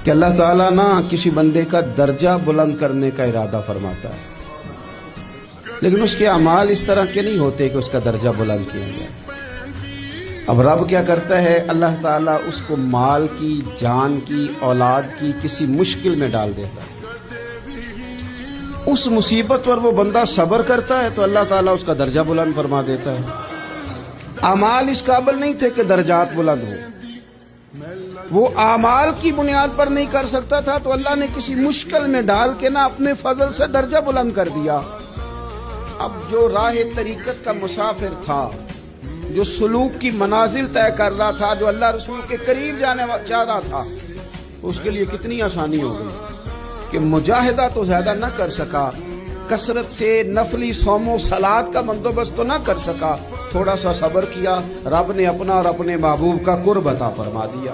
کہ اللہ تعالیٰ نہ کسی بندے کا درجہ بلند کرنے کا ارادہ فرماتا ہے، لیکن اس کے اعمال اس طرح کے نہیں ہوتے کہ اس کا درجہ بلند کیا جائے۔ اب رب کیا کرتا ہے، اللہ تعالیٰ اس کو مال کی، جان کی، اولاد کی کسی مشکل میں ڈال دیتا ہے۔ اس مصیبت پر وہ بندہ صبر کرتا ہے تو اللہ تعالیٰ اس کا درجہ بلند فرما دیتا ہے۔ اعمال اس قابل نہیں تھے کہ درجات بلند ہو، وہ اعمال کی بنیاد پر نہیں کر سکتا تھا تو اللہ نے کسی مشکل میں ڈال کے نہ اپنے فضل سے درجہ بلند کر دیا۔ اب جو راہ طریقت کا مسافر تھا، جو سلوک کی منازل طے کر رہا تھا، جو اللہ رسول کے قریب جانے چاہ رہا تھا، اس کے لیے کتنی آسانی ہو گئی کہ مجاہدہ تو زیادہ نہ کر سکا، کثرت سے نفلی صوم و صلات کا بندوبست تو نہ کر سکا، تھوڑا سا صبر کیا، رب نے اپنا اور اپنے محبوب کا قرب عطا فرما دیا۔